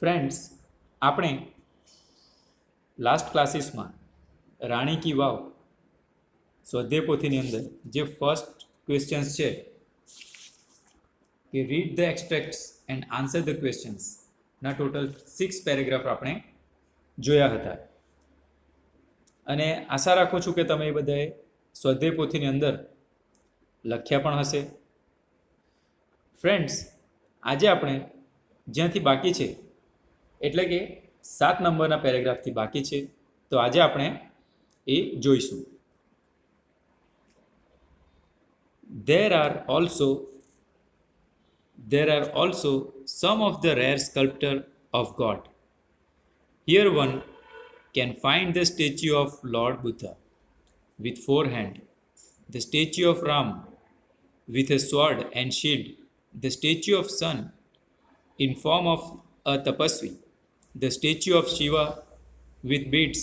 Friends, આપણે last ક્લાસીસમાં રાણી કી વાવ સ્વાધ્યાય પોથીની અંદર જે ફર્સ્ટ ક્વેશ્ચન્સ છે કે read the extracts and answer the questions ના ટોટલ 6 પેરેગ્રાફ આપણે જોયા હતા. અને આશા રાખું છું કે તમે એ બધાએ સ્વાધ્યાય પોથીની અંદર લખ્યા પણ હશે. ફ્રેન્ડ્સ, આજે આપણે જ્યાંથી બાકી છે એટલે કે 7 નંબરના પેરેગ્રાફથી બાકી છે, તો આજે આપણે એ જોઈશું. There are also some of the rare sculpture of God. Here one can find the statue of Lord Buddha with 4 hands, the statue of Ram with a sword and shield, the statue of sun in form of a tapasvi, the statue of Shiva with beads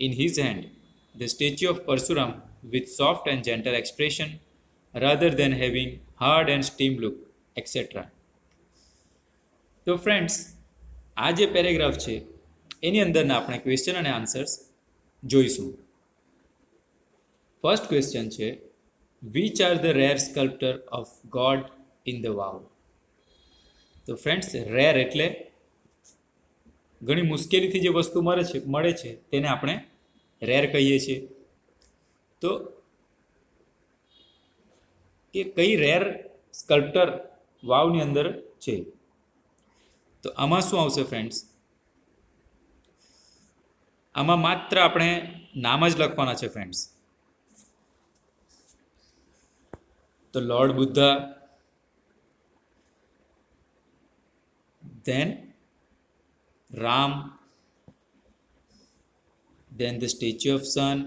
in his hand, the statue of Parsuram with soft and gentle expression rather than having hard and steam look, etc. તો friends, આ જે paragraph છે એની અંદરના આપણે question અને answers જોઈશું. First question છે, which are the rare sculptor of god in the Vav. તો ફ્રેન્ડ્સ, રેર એટલે ઘણી મુશ્કેલીથી જે વસ્તુ મળે છે તેને આપણે રેર કહીએ છીએ. તો કે કઈ રેર સ્કલ્પ્ટર વાવની અંદર છે, તો આમાં શું આવશે ફ્રેન્ડ્સ? આમાં માત્ર આપણે નામ જ લખવાના છે ફ્રેન્ડ્સ. તો lord Buddha, then Ram, then the statue of sun,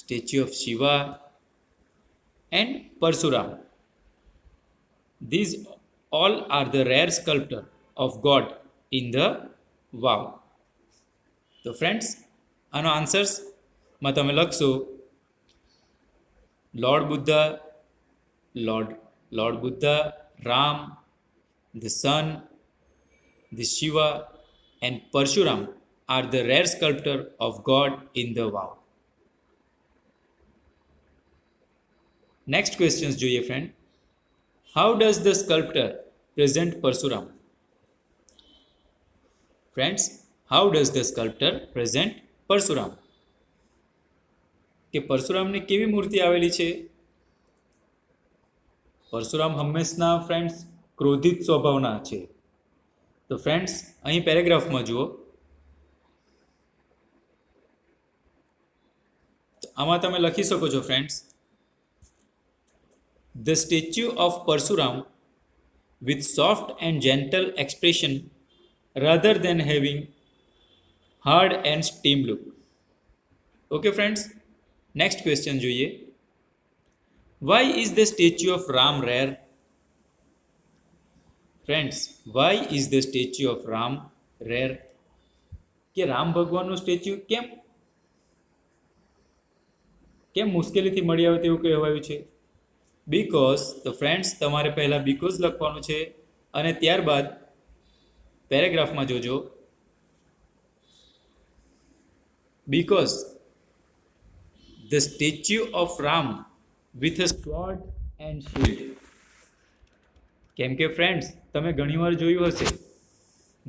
statue of Shiva and Parsuram. These all are the rare sculpture of God in the wow. તો ફ્રેન્ડ્સ, આનો આન્સર્સમાં તમે લખશો lord Buddha, Ram, the sun, the Shiva and Parshuram are the rare sculpture of God in the wow. Next questions જોઈએ friend. How does the sculptor present Parshuram? Friends, how does the sculptor present Parshuram? કે પરશુરામની કેવી મૂર્તિ આવેલી છે? Parshuram હંમેશના friends ક્રોધિત સ્વભાવના છે. તો friends, અહીં પેરેગ્રાફમાં જુઓ, આમાં તમે લખી શકો છો friends, the statue of Parshuram with soft and gentle expression rather than having hard and steam look. Okay friends, next question જોઈએ. Why is the statue of Ram rare? Friends, why is the statue of Ram rare? કે રામ ભગવાનનું statue કેમ મુશ્કેલીથી મળી આવે તેવું કહેવાયું છે? Because. તો ફ્રેન્ડ્સ, તમારે પહેલાં બીકોઝ લખવાનું છે અને ત્યારબાદ પેરેગ્રાફમાં જોજો, because the statue of Ram with a sword and shield. કેમ કે ફ્રેન્ડ્સ, તમે ઘણીવાર જોયું હશે,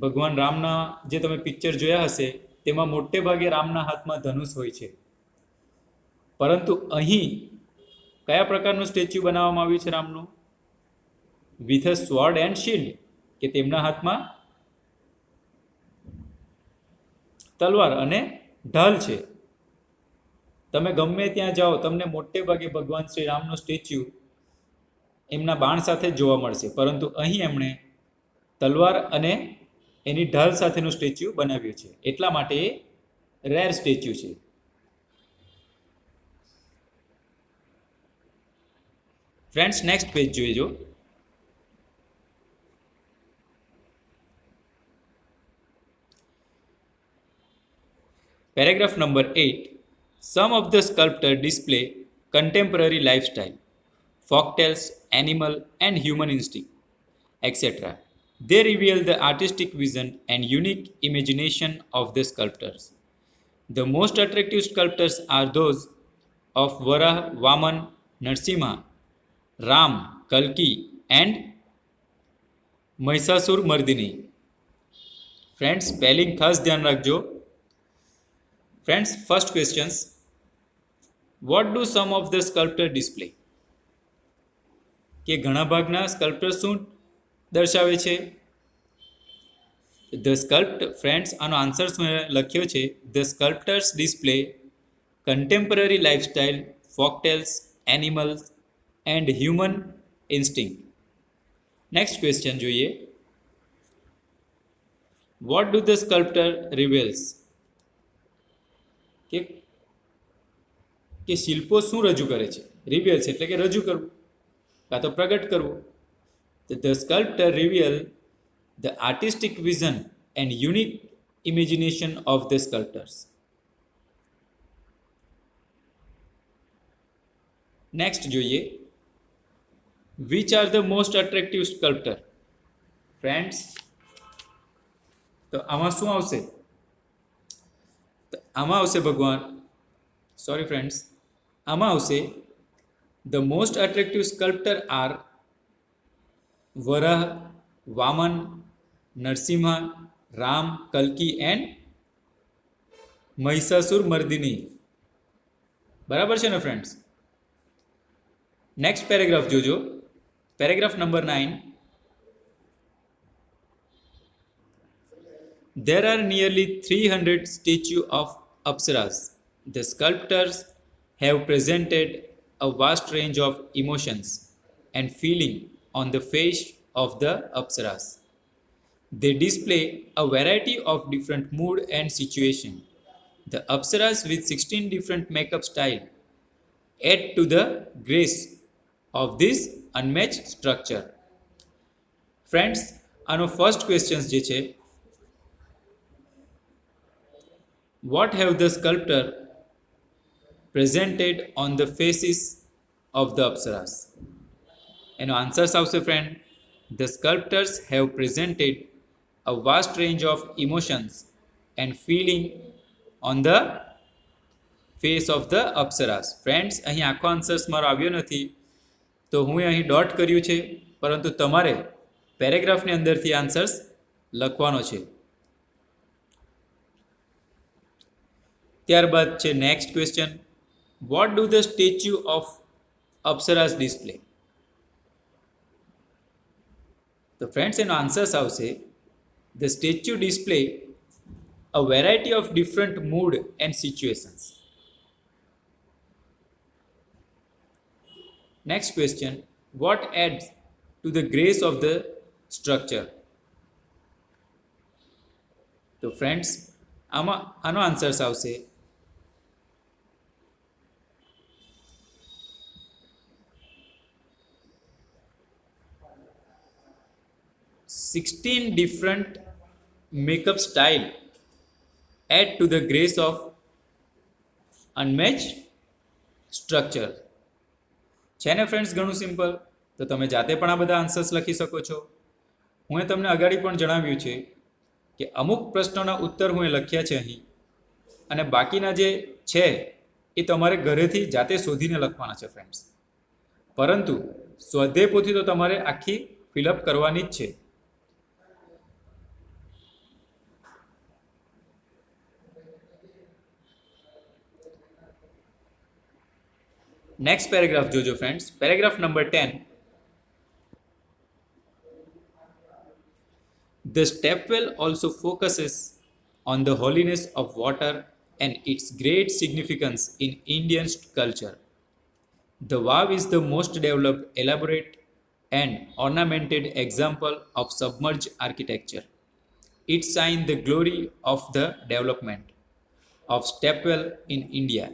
ભગવાન રામના જે તમે પિક્ચર જોયા હશે તેમાં મોટે ભાગે રામના હાથમાં ધનુષ હોય છે, પરંતુ અહીં કયા પ્રકારનું સ્ટેચ્યુ બનાવવામાં આવ્યું છે રામનું? With a sword and shield, કે તેમના હાથમાં તલવાર અને ઢાલ છે. તમે ગમે ત્યાં જાઓ, તમને મોટે ભાગે ભગવાન શ્રી રામનો સ્ટેચ્યુ એમના બાણ સાથે જ જોવા મળશે, પરંતુ અહીં એમણે તલવાર અને એની ઢાલ સાથેનું સ્ટેચ્યુ બનાવ્યું છે, એટલા માટે એ રેર સ્ટેચ્યુ છે. ફ્રેન્ડ્સ, નેક્સ્ટ પેજ જોઈજો. Paragraph number 8. Some of the sculpture display contemporary lifestyle, folktales, animal and human instinct, etc. They reveal the artistic vision and unique imagination of the sculptors. The most attractive sculptures are those of Vara, Vaman, Narsimha, Ram, Kalki, and Mahishasura Mardini. Friends spelling ખાસ ધ્યાન રાખજો. Friends first questions, what do some of the sculptor display? કે ઘણા ભાગના sculptor શું દર્શાવે છે? The sculpt, friends આનો આન્સર શું લખ્યો છે? The sculptors display contemporary lifestyle, folktales, animals and human instinct. Next question જોઈએ. What do the sculptor reveals? કે શિલ્પો શું રજૂ કરે છે? રિવેલ્સ એટલે કે રજૂ કરવું કાં તો પ્રગટ કરવું. The sculptor reveal the artistic vision and unique imagination of the sculptors. Next જોઈએ. Which are the most attractive sculptor? Friends તો આમાં શું આવશે? તો આમાં આવશે ભગવાન, સોરી ફ્રેન્ડ્સ, આમાં આવશે the most attractive sculptor are Varaha, Vamana, Narasimha, Ram, કલ્કી એન્ડ મહિષાસુર મર્દિની. બરાબર છે ને ફ્રેન્ડ્સ? નેક્સ્ટ પેરેગ્રાફ જોજો. Paragraph number 9. There are nearly 300 statues of Apsaras. The sculptors have presented a vast range of emotions and feeling on the face of the Apsaras. They display a variety of different mood and situation. The Apsaras with 16 different makeup style add to the grace of this unmatched structure. Friends, આનો first question જે છે, what have the sculptor presented on the faces of the Apsaras? એનો answers આવશે friend. The sculptors have presented a vast range of emotions and feeling on the face of the Apsaras. Friends અહીં આખો answers મારો આવ્યો નથી, તો હું અહીં ડોટ કર્યું છે, પરંતુ તમારે પેરેગ્રાફની અંદરથી આન્સર્સ લખવાનો છે. ત્યારબાદ છે next question. What do the statue of apsaras display? તો ફ્રેન્ડ્સ એનો આન્સર્સ આવશે the statue display a variety of different mood and situations. Next question. What adds to the grace of the structure? તો friends આનો answers આવશે 16 different makeup style add to the grace of unmatched structure. છે ને friends ઘણું simple. તો તમે જાતે પણ આ બધા આન્સર્સ લખી શકો છો. હું તમને આગળ પણ જણાવ્યું છે કે અમુક પ્રશ્નોના ઉત્તર હું લખ્યા છે અહીં, અને બાકીના જે છે એ તમારે ઘરેથી જાતે શોધીને લખવાના છે ફ્રેન્ડ્સ. પરંતુ સ્વાધ્યાય પોથી તો તમારે આખી ફિલઅપ કરવાની જ છે. નેક્સ્ટ પેરેગ્રાફ જોજો friends. Paragraph number 10. The stepwell also focuses on the holiness of water and its great significance in Indian culture. The Vav is the most developed, elaborate, and ornamented example of submerged architecture. It signs the glory of the development of stepwell in India.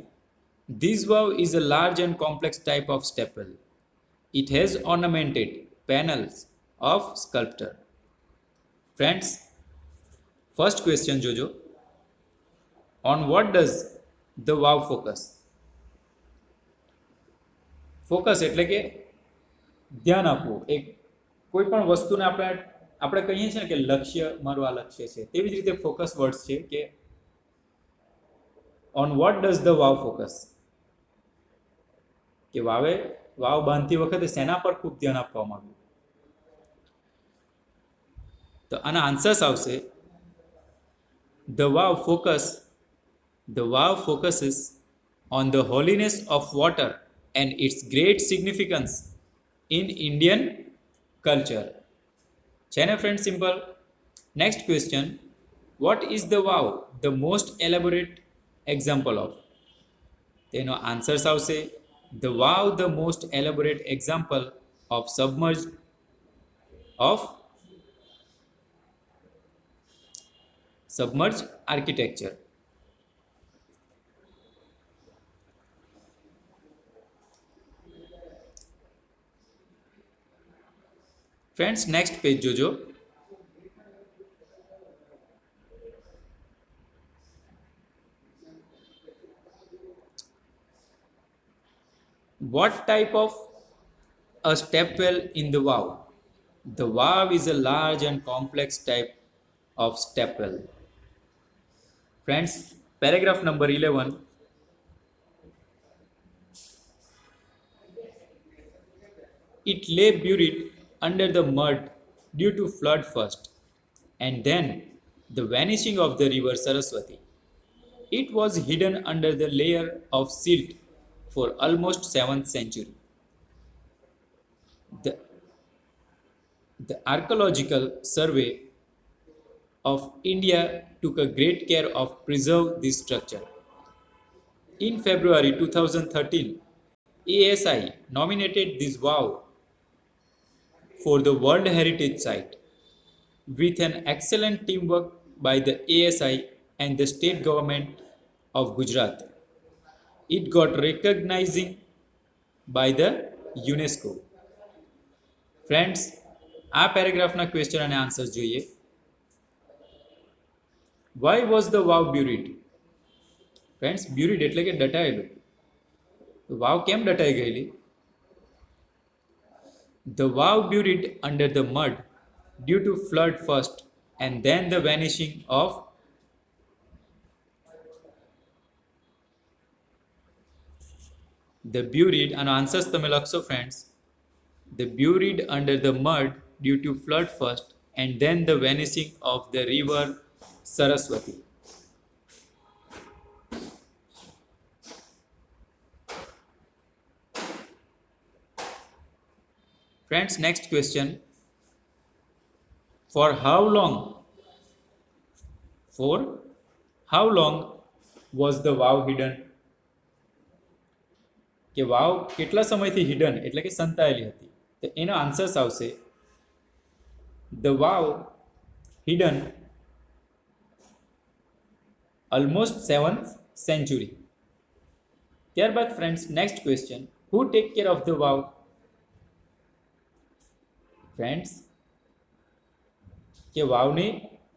This Vav is a large and complex type of stepwell. It has ornamented panels of sculpture. Friends, first question જોજો. On what does the Vav focus? Focus એટલે કે ધ્યાન આપવું. એક કોઈ પણ વસ્તુને આપણે આપણે કહીએ છીએ ને કે લક્ષ્ય મારું આ લક્ષ્ય છે, તેવી જ રીતે ફોકસ વર્ડ્સ છે કે on what does the vav focus, કે વાવ બાંધતી વખતે શેના પર ખૂબ ધ્યાન આપવામાં આવ્યું. તો આના આન્સર્સ આવશે the vav focuses on the holiness of water and its great significance in Indian culture. છે ને friend simple. Next question, what is the Vav the most elaborate example of? તેનો આન્સર્સ આવશે the Vav the most elaborate example of submerge architecture. Friends next page જોજો. What type of a stepwell in the wow? The wow is a large and complex type of stepwell. Friends, paragraph number 11. It lay buried under the mud due to flood first, and then the vanishing of the river Saraswati. It was hidden under the layer of silt for almost 7th century. The Archaeological Survey of India took a great care of preserve this structure. In February 2013, ASI nominated this wow for the World Heritage Site. With an excellent teamwork by the ASI and the state government of Gujarat, it got recognizing by the UNESCO. Friends, આ પેરેગ્રાફના question અને answers જોઈએ. Why was the wow buried? Friends, buried એટલે કે દટાયેલું. તો વાવ કેમ દટાઈ ગયેલી? The wow buried under the mud due to flood first and then the vanishing of the buried, and answers તમે લખશો friends. The buried under the mud due to flood first and then the vanishing of the river Saraswati. Friends, next question. For how long was the wow hidden? કે વાવ કેટલા સમયથી hidden એટલે કે સંતાયેલી હતી? તો એનો આન્સર્સ આવશે the vav hidden almost 7th century. ત્યારબાદ friends next question, who take care of the vav? Friends, કે વાવની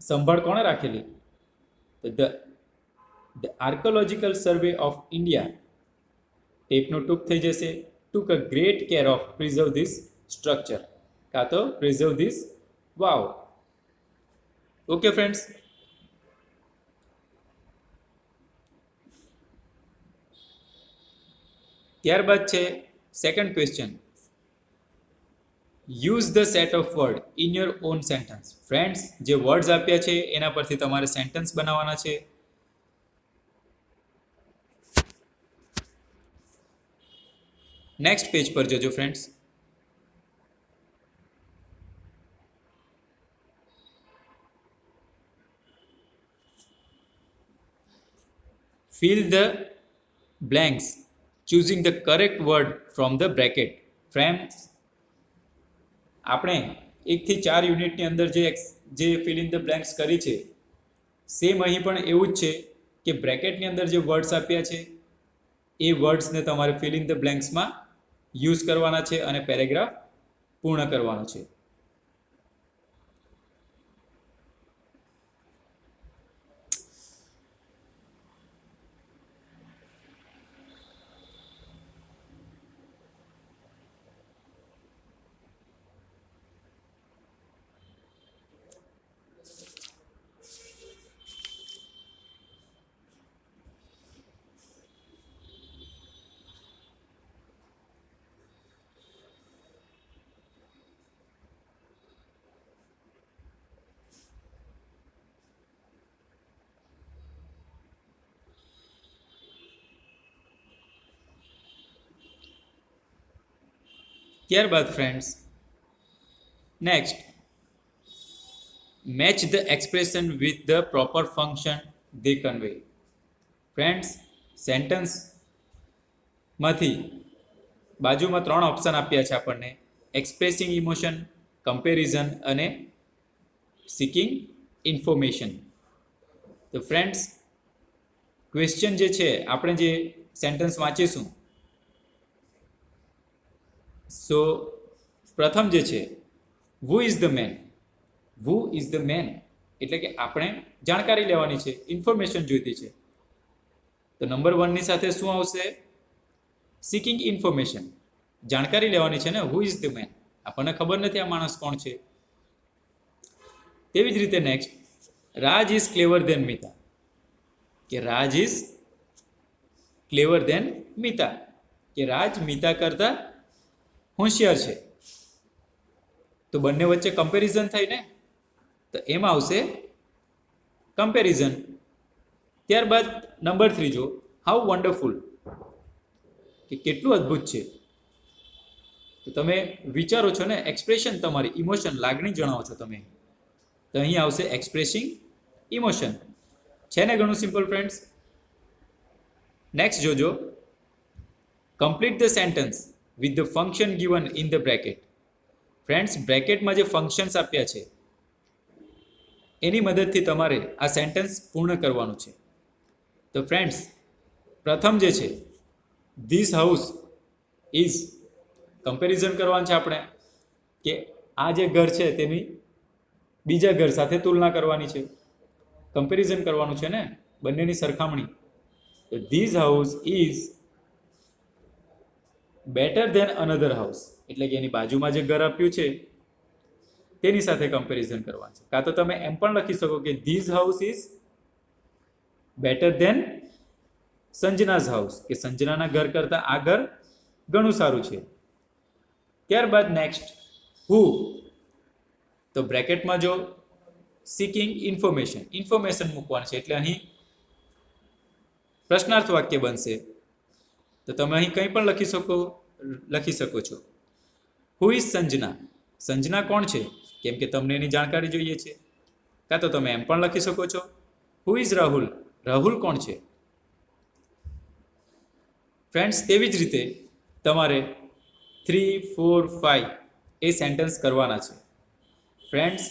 સંભાળ કોણે રાખેલી? તો the archaeological survey of India, ટેકનો ટૂંક થઈ જશે, took a great care of preserve this structure, કાં તો preserve this wow. Okay friends, ત્યારબાદ છે second question, use the set of word in your own sentence. Friends, જે વર્ડ્સ આપ્યા છે એના પરથી તમારે સેન્ટેન્સ બનાવવાના છે. નેક્સ્ટ પેજ પર જજો friends. Fill the blanks choosing the correct word from the bracket. Friends, આપણે 1 થી 4 યુનિટની અંદર જે fill in the blanks કરી છે, સેમ અહીં પણ એવું જ છે કે બ્રેકેટની અંદર જે વર્ડ્સ આપ્યા છે એ વર્ડ્સને તમારે fill in the blanksમાં યુઝ કરવાના છે અને પેરેગ્રાફ પૂર્ણ કરવાનો છે. ત્યારબાદ friends next match the expression with the proper function they convey. Friends સેન્ટન્સમાંથી બાજુમાં 3 ઓપ્શન આપ્યા છે આપણને: એક્સપ્રેસિંગ ઇમોશન, કમ્પેરિઝન અને સિકિંગ ઇન્ફોર્મેશન. તો ફ્રેન્ડ્સ ક્વેશ્ચન જે છે, આપણે જે સેન્ટેન્સ વાંચીશું, સો પ્રથમ જે છે who is the man. Who is the man એટલે કે આપણે જાણકારી લેવાની છે, ઇન્ફોર્મેશન જોઈતી છે. તો નંબર 1 ની સાથે શું આવશે? Seeking information. જાણકારી લેવાની છે ને, હુ ઇઝ ધ મેન, આપણને ખબર નથી આ માણસ કોણ છે. તેવી જ રીતે next Raj is clever than Mita. કે Raj is clever than Mita, કે રાજ મિતા કરતા હોશિયાર છે. તો બંને વચ્ચે કમ્પેરિઝન થઈ ને, તો એમાં આવશે કમ્પેરિઝન. ત્યારબાદ નંબર 3 જો, હાઉ વન્ડરફુલ, કે કેટલું અદ્ભુત છે. તો તમે વિચારો છો ને, એક્સપ્રેશન, તમારી ઇમોશન, લાગણી જણાવો છો તમે, તો અહીં આવશે એક્સપ્રેસિંગ ઇમોશન. છે ને ઘણું સિમ્પલ ફ્રેન્ડ્સ. નેક્સ્ટ જોજો, complete the sentence with the function given in the bracket. Friends બ્રેકેટમાં જે ફંક્શન્સ આપ્યા છે એની મદદથી તમારે આ સેન્ટેન્સ પૂર્ણ કરવાનું છે. તો ફ્રેન્ડ્સ પ્રથમ જે છે ધીસ હાઉસ ઇઝ, કમ્પેરિઝન કરવાનું છે આપણે, કે આ જે ઘર છે તેની બીજા ઘર સાથે તુલના કરવાની છે, કમ્પેરિઝન કરવાનું છે ને, બંનેની સરખામણી. તો this house is better than another house, એટલે કે એની બાજુમાં જે ઘર આપ્યું છે તેની સાથે કમ્પેરિઝન કરવાનું છે. કાં તો તમે એમ પણ લખી શકો કે this house is better than Sanjana's house, કે સંજનાના ઘર કરતાં આ ઘર ઘણું સારું છે. ત્યારબાદ નેક્સ્ટ હુ, તો બ્રેકેટમાં જો સિકિંગ ઇન્ફોર્મેશન, ઇન્ફોર્મેશન મૂકવાનું છે, એટલે અહીં પ્રશ્નાર્થ વાક્ય બનશે. તો તમે અહીં કંઈ પણ લખી શકો છો. હુ ઇઝ સંજના, સંજના કોણ છે, કેમ કે તમને એની જાણકારી જોઈએ છે. કાં તો તમે એમ પણ લખી શકો છો હુ ઇઝ રાહુલ, રાહુલ કોણ છે. ફ્રેન્ડ્સ તેવી જ રીતે તમારે 3, 4, 5 એ સેન્ટેન્સ કરવાના છે. ફ્રેન્ડ્સ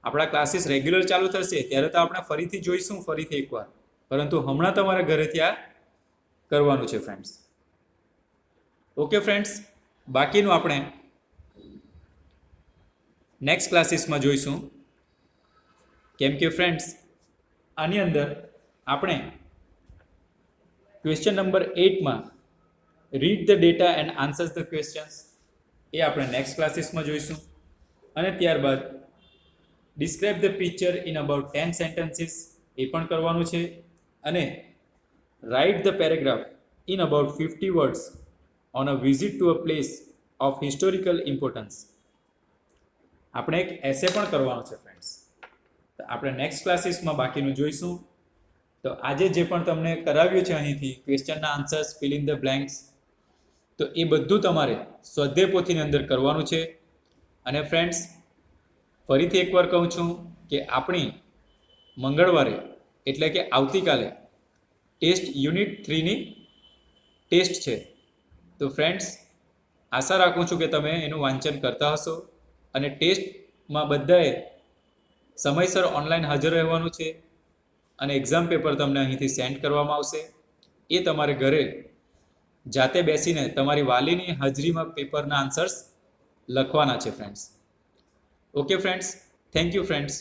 આપણા ક્લાસીસ રેગ્યુલર ચાલુ થશે ત્યારે તો આપણે ફરીથી જોઈશું, ફરીથી એકવાર, પરંતુ હમણાં તમારા ઘરેથી આ કરવાનું છે ફ્રેન્ડ્સ. ઓકે ફ્રેન્ડ્સ, બાકીનું આપણે નેક્સ્ટ ક્લાસીસમાં જોઈશું. કેમ કે ફ્રેન્ડ્સ આની અંદર આપણે ક્વેશ્ચન નંબર 8માં read the data and answers the questions એ આપણે નેક્સ્ટ ક્લાસીસમાં જોઈશું. અને ત્યારબાદ describe the picture in about 10 sentences એ પણ કરવાનું છે. અને write the paragraph in about 50 words on a visit to a place of historical importance. આપણે એક એસે પણ કરવાનો છે ફ્રેન્ડ્સ. તો આપણે નેક્સ્ટ ક્લાસીસમાં બાકીનું જોઈશું. તો આજે જે પણ તમને કરાવ્યું છે અહીંથી ક્વેશ્ચનના answers, fill in the blanks, તો એ બધું તમારે સ્વાધ્યાય પોથીની અંદર કરવાનું છે. અને ફ્રેન્ડ્સ ફરીથી એકવાર કહું છું કે આપણી મંગળવારે એટલે કે આવતીકાલે ટેસ્ટ યુનિટ 3ની ટેસ્ટ છે. તો ફ્રેન્ડ્સ આશા રાખું છું કે તમે એનું વાંચન કરતા હશો અને ટેસ્ટમાં બધાએ સમયસર ઓનલાઈન હાજર રહેવાનું છે. અને એક્ઝામ પેપર તમને અહીંથી સેન્ડ કરવામાં આવશે. એ તમારે ઘરે જાતે બેસીને તમારી વાલીની હાજરીમાં પેપરના આન્સર્સ લખવાના છે friends. Okay friends, thank you friends.